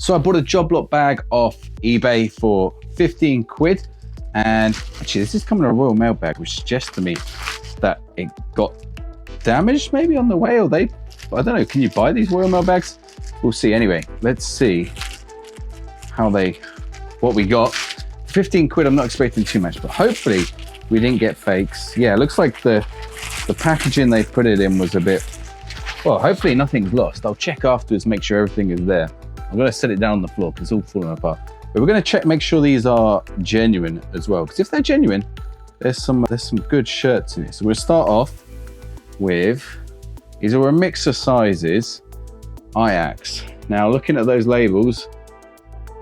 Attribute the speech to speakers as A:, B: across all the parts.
A: So I bought a Joblot bag off eBay for 15 quid. And actually, this is coming in a Royal Mail bag, which suggests to me that it got damaged maybe on the way, or I don't know, can you buy these Royal Mail bags? We'll see. Anyway, let's see what we got. 15 quid, I'm not expecting too much, but hopefully we didn't get fakes. Yeah, it looks like the packaging they put it in was a bit, well, hopefully nothing's lost. I'll check afterwards, make sure everything is there. I'm gonna set it down on the floor because it's all falling apart. But we're gonna check, make sure these are genuine as well. Because if they're genuine, there's some good shirts in it. So we'll start off with, these are a mix of sizes, Ajax. Now looking at those labels,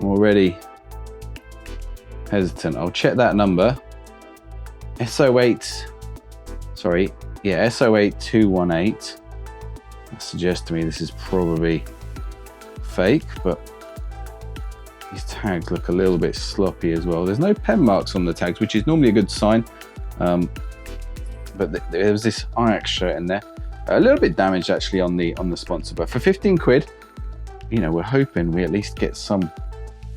A: I'm already hesitant. I'll check that number. SO8218. That suggests to me this is probably fake, but these tags look a little bit sloppy as well. There's no pen marks on the tags, which is normally a good sign. But there was this Ajax shirt in there. A little bit damaged actually on the sponsor, but for 15 quid, you know, we're hoping we at least get some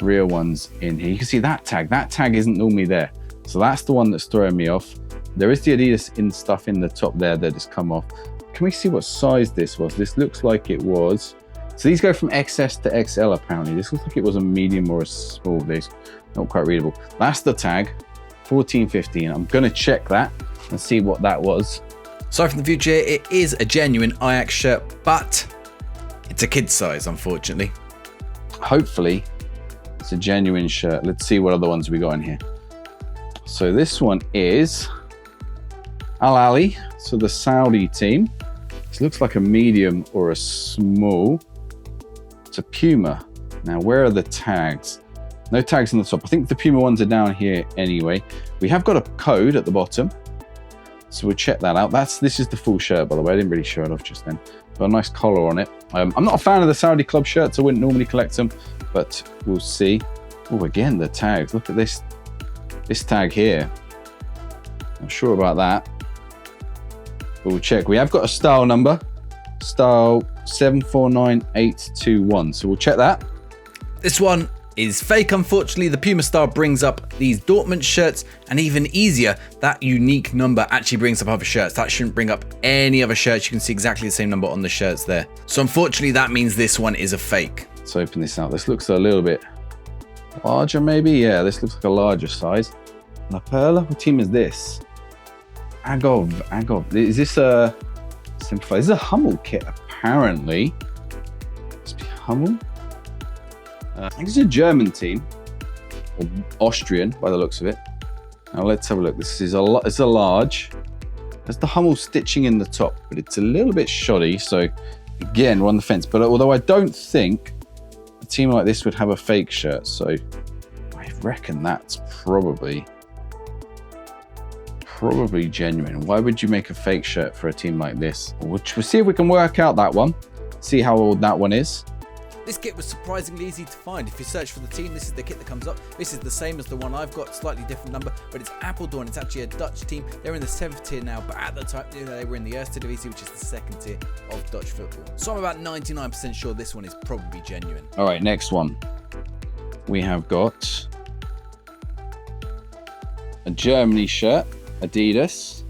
A: real ones in here. You can see that tag isn't normally there. So that's the one that's throwing me off. There is the Adidas stuff in the top there that has come off. Can we see what size this was? This looks like it was, so these go from XS to XL apparently. This looks like it was a medium or a small. These not quite readable. That's the tag, 14.15. I'm gonna check that and see what that was.
B: Sorry from the future, it is a genuine Ajax shirt, but it's a kid's size, unfortunately.
A: Hopefully it's a genuine shirt. Let's see what other ones we got in here. So this one is Al Ahly, so the Saudi team. This looks like a medium or a small. It's a Puma. Now, where are the tags? No tags on the top. I think the Puma ones are down here anyway. We have got a code at the bottom, so we'll check that out. This is the full shirt, by the way. I didn't really show it off just then. Got a nice collar on it. I'm not a fan of the Saudi club shirts. I wouldn't normally collect them, but we'll see. Oh, again, the tags. Look at this tag here. Not sure about that, but we'll check. We have got a style number, style 749821. So we'll check that.
B: This one is fake, unfortunately. The Puma style brings up these Dortmund shirts, and even easier, that unique number actually brings up other shirts. That shouldn't bring up any other shirts. You can see exactly the same number on the shirts there. So unfortunately, that means this one is a fake.
A: Let's open this out. This looks a little bit larger, maybe. Yeah, this looks like a larger size. La Perla, what team is this? Agov. Is this a simplified? This is a Hummel kit, apparently. Must be Hummel. I think it's a German team, or Austrian by the looks of it. Now let's have a look. This is it's a large. There's the Hummel stitching in the top, but it's a little bit shoddy. So again, we're on the fence. But although I don't think a team like this would have a fake shirt, so I reckon that's probably genuine. Why would you make a fake shirt for a team like this? We'll see if we can work out that one. See how old that one is.
B: This kit was surprisingly easy to find. If you search for the team, this is the kit that comes up. This is the same as the one I've got, slightly different number, but it's Apeldoorn. It's actually a Dutch team. They're in the 7th tier now, but at the time they were in the Eerste Divisie, which is the 2nd tier of Dutch football. So I'm about 99% sure this one is probably genuine.
A: All right, next one. We have got a Germany shirt, Adidas.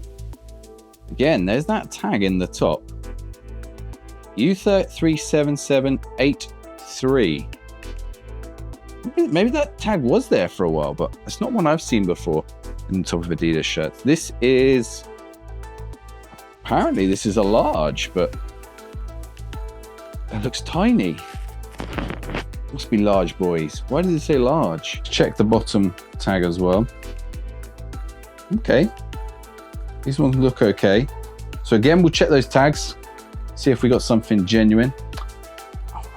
A: Again, there's that tag in the top. U37783. Maybe that tag was there for a while, but it's not one I've seen before in the top of Adidas shirts. This is, apparently this is a large, but it looks tiny. Must be large, boys. Why did it say large? Check the bottom tag as well. Okay. These ones look okay. So again, we'll check those tags, see if we got something genuine.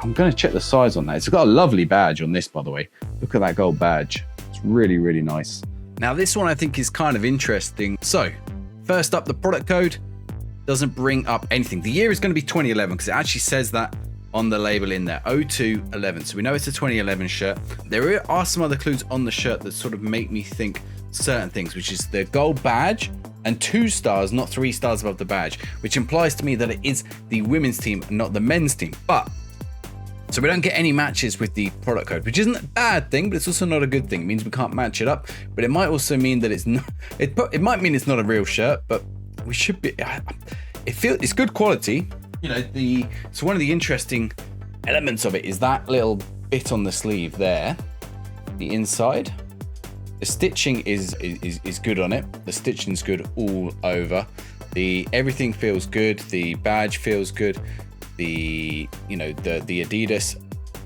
A: I'm going to check the size on that. It's got a lovely badge on this, by the way. Look at that gold badge. It's really, really nice.
B: Now, this one I think is kind of interesting. So, first up, the product code doesn't bring up anything. The year is going to be 2011 because it actually says that on the label in there, 0211. So we know it's a 2011 shirt. There are some other clues on the shirt that sort of make me think certain things, which is the gold badge and 2 stars, not 3 stars above the badge, which implies to me that it is the women's team, not the men's team. But So we don't get any matches with the product code, which isn't a bad thing, but it's also not a good thing. It means we can't match it up, but it might also mean that it's not, it might mean it's not a real shirt, but we should be, it's good quality. You know, so one of the interesting elements of it is that little bit on the sleeve there, the inside. The stitching is good on it. The stitching's good all over. Everything feels good. The badge feels good. The Adidas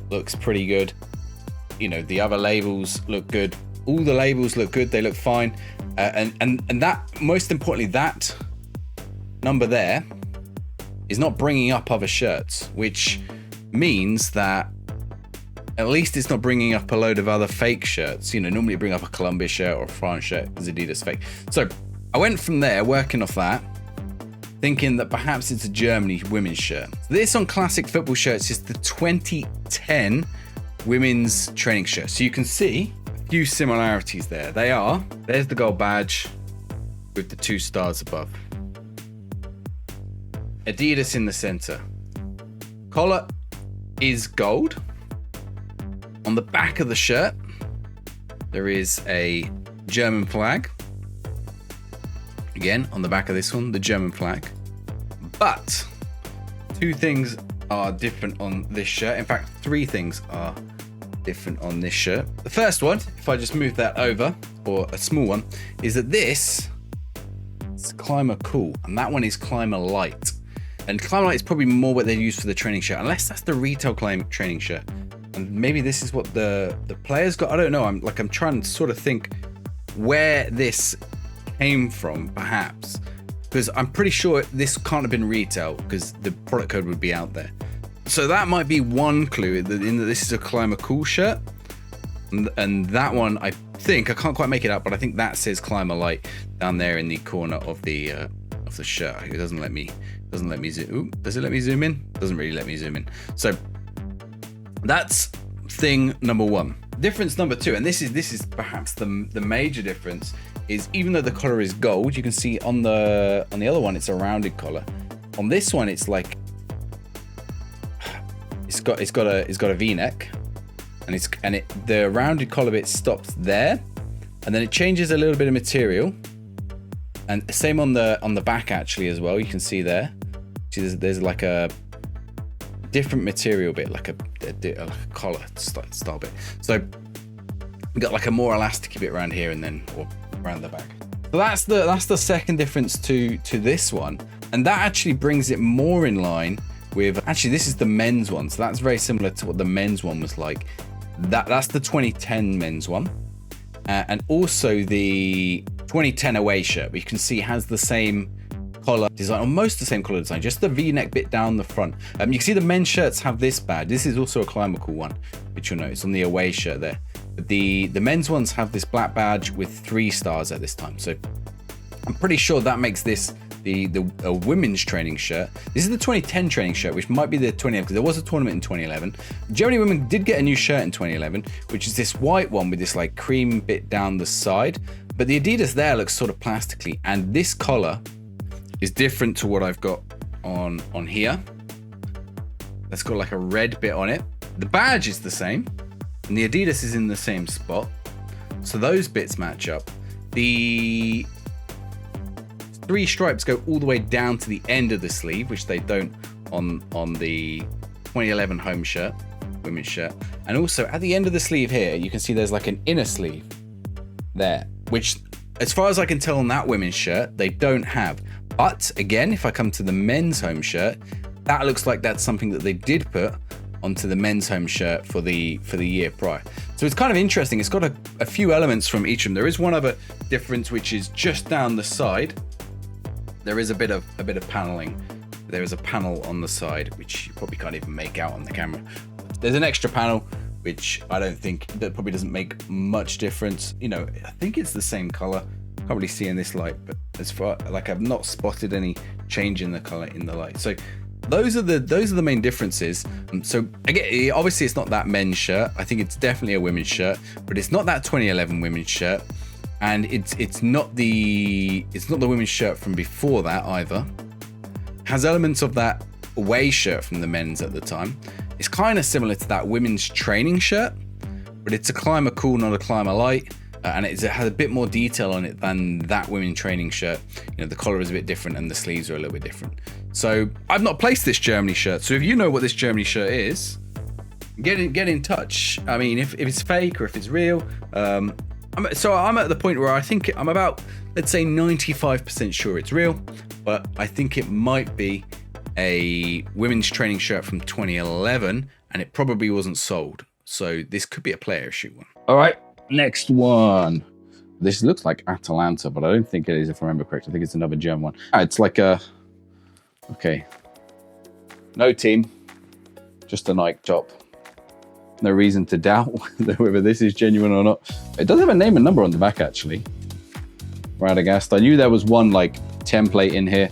B: looks pretty good. You know, the other labels look good. All the labels look good. They look fine. And that, most importantly, that number there is not bringing up other shirts, which means that at least it's not bringing up a load of other fake shirts. You know, normally you bring up a Columbia shirt or a France shirt because Adidas fake. So I went from there, working off that, thinking that perhaps it's a Germany women's shirt. This on classic football shirts is the 2010 women's training shirt. So you can see a few similarities there. There's the gold badge with the 2 stars above. Adidas in the center. Collar is gold. On the back of the shirt, there is a German flag. Again, on the back of this one, the German flag. But 2 things are different on this shirt. In fact, 3 things are different on this shirt. The first one, if I just move that over, or a small one, is that this is Climber Cool, and that one is Climber Light. And Climber Light is probably more what they use for the training shirt, unless that's the retail training shirt. And maybe this is what the players got. I don't know. I'm trying to sort of think where this came from, perhaps, because I'm pretty sure this can't have been retail because the product code would be out there. So that might be one clue in that this is a Climber Cool shirt, and that one I can't quite make it out, but I think that says Climber Light down there in the corner of the shirt. It doesn't let me zoom. Ooh, does it let me zoom in? Doesn't really let me zoom in. So that's thing number 1. Difference number 2, and this is perhaps the major difference, is even though the collar is gold, you can see on the other one it's a rounded collar. On this one, it's like it's got a V-neck, and the rounded collar bit stops there, and then it changes a little bit of material, and same on the back actually as well. You can see there, there's like a different material bit, like a collar style bit. So we got like a more elastic bit around here, and then or around the back. So that's the second difference to this one, and that actually brings it more in line with, actually this is the men's one, so that's very similar to what the men's one was like. That's the 2010 men's one, and also the 2010 away shirt, you can see has the same collar design, almost the same collar design, just the V-neck bit down the front. You can see the men's shirts have this badge. This is also a Climber Cool one, which you'll notice on the away shirt there. But the men's ones have this black badge with 3 stars at this time. So I'm pretty sure that makes this a women's training shirt. This is the 2010 training shirt, which might be the 2011, because there was a tournament in 2011. Germany women did get a new shirt in 2011, which is this white one with this like cream bit down the side. But the Adidas there looks sort of plastically, and this collar is different to what I've got on here. That's got like a red bit on it. The badge is the same, and the Adidas is in the same spot, so those bits match up. The 3 stripes go all the way down to the end of the sleeve, which they don't on the 2011 home shirt, women's shirt. And also at the end of the sleeve here, you can see there's like an inner sleeve there, which as far as I can tell on that women's shirt, they don't have. But again, if I come to the men's home shirt, that looks like that's something that they did put onto the men's home shirt for the year prior. So it's kind of interesting. It's got a few elements from each of them. There is one other difference, which is just down the side. There is a bit of paneling. There is a panel on the side, which you probably can't even make out on the camera. There's an extra panel, which I don't think, that probably doesn't make much difference. You know, I think it's the same color. Can't really see in this light, but as far like I've not spotted any change in the color in the light. So those are the main differences. So again, obviously it's not that men's shirt. I think it's definitely a women's shirt, but it's not that 2011 women's shirt, and it's not the women's shirt from before that either. It has elements of that away shirt from the men's at the time. It's kind of similar to that women's training shirt, but it's a climber cool, not a climber light. And it has a bit more detail on it than that women's training shirt. You know, the collar is a bit different and the sleeves are a little bit different. So I've not placed this Germany shirt. So if you know what this Germany shirt is, get in touch. I mean, if it's fake or if it's real. I'm at the point where I think I'm about, let's say 95% sure it's real, but I think it might be a women's training shirt from 2011 and it probably wasn't sold. So this could be a player issue one.
A: All right. Next one. This looks like Atalanta, but I don't think it is, if I remember correctly. I think it's another German one. It's like a... Okay. No team. Just a Nike top. No reason to doubt whether this is genuine or not. It does have a name and number on the back, actually. Radagast. I knew there was one, like, template in here,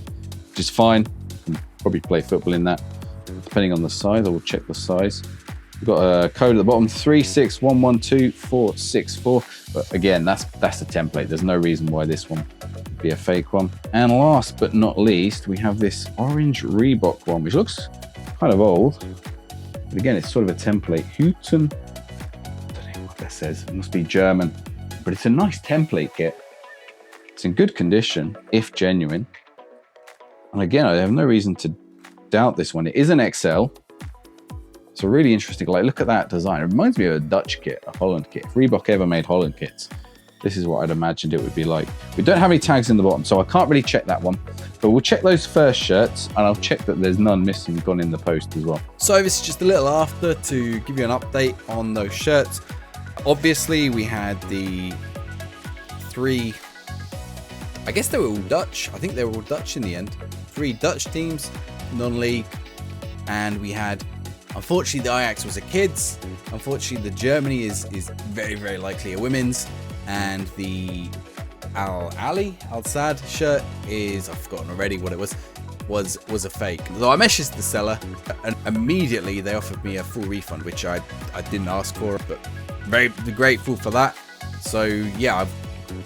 A: which is fine. You can probably play football in that, depending on the size. I will check the size. We've got a code at the bottom, 361124464. But again, that's a template. There's no reason why this one would be a fake one. And last but not least, we have this orange Reebok one, which looks kind of old. But again, it's sort of a template. Hüten. I don't know what that says. It must be German. But it's a nice template kit. It's in good condition, if genuine. And again, I have no reason to doubt this one. It is an XL. It's a really interesting, like, look at that design. It reminds me of a Dutch kit, a Holland kit. If Reebok ever made Holland kits, this is what I'd imagined it would be like. We don't have any tags in the bottom, so I can't really check that one. But we'll check those first shirts, and I'll check that there's none missing gone in the post as well.
B: So this is just a little after to give you an update on those shirts. Obviously, we had the 3... I guess they were all Dutch. I think they were all Dutch in the end. 3 Dutch teams, non-league, and we had... Unfortunately, the Ajax was a kids. Unfortunately, the Germany is very, very likely a women's. And the Al-Sadd shirt is, I've forgotten already what it was a fake. Though I messaged the seller and immediately they offered me a full refund, which I didn't ask for, but very grateful for that. So yeah,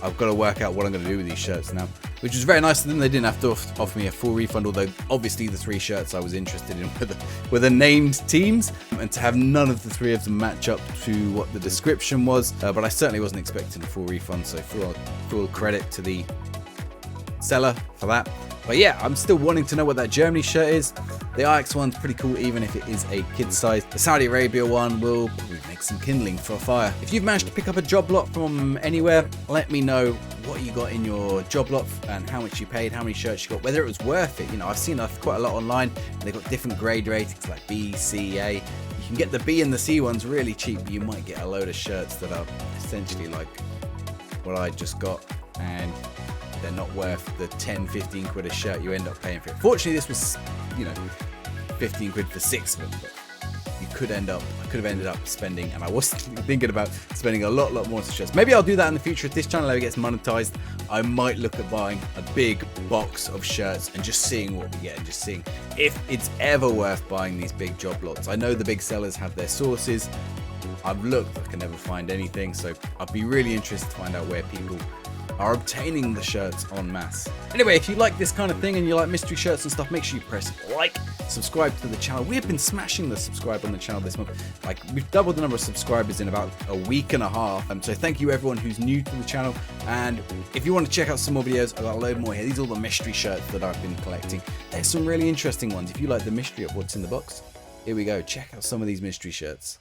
B: I've got to work out what I'm going to do with these shirts now, which was very nice of them. They didn't have to offer me a full refund, although obviously the 3 shirts I was interested in were the named teams, and to have none of the 3 of them match up to what the description was, but I certainly wasn't expecting a full refund, so full credit to the seller for that. But yeah, I'm still wanting to know what that Germany shirt is. The Ajax one's pretty cool, even if it is a kid size. The Saudi Arabia one will probably make some kindling for a fire. If you've managed to pick up a job lot from anywhere, let me know what you got in your job lot and how much you paid, how many shirts you got, whether it was worth it. You know, I've seen quite a lot online, and they've got different grade ratings like B, C, A. You can get the B and the C ones really cheap, but you might get a load of shirts that are essentially like what I just got, and they're not worth the 10-15 quid a shirt you end up paying for it. Fortunately, this was, you know, 15 quid for 6 of them, but I could have ended up spending, and I was thinking about spending a lot more on shirts. Maybe I'll do that in the future. If this channel ever gets monetized, I might look at buying a big box of shirts and just seeing what we get, and just seeing if it's ever worth buying these big job lots. I know the big sellers have their sources. I've looked, I can never find anything, so I'd be really interested to find out where people are obtaining the shirts en masse. Anyway, if you like this kind of thing and you like mystery shirts and stuff, make sure you press like, subscribe to the channel. We have been smashing the subscribe on the channel this month. Like, we've doubled the number of subscribers in about a week and a half. So thank you everyone who's new to the channel. And if you want to check out some more videos, I've got a load more here. These are all the mystery shirts that I've been collecting. There's some really interesting ones. If you like the mystery of what's in the box, here we go. Check out some of these mystery shirts.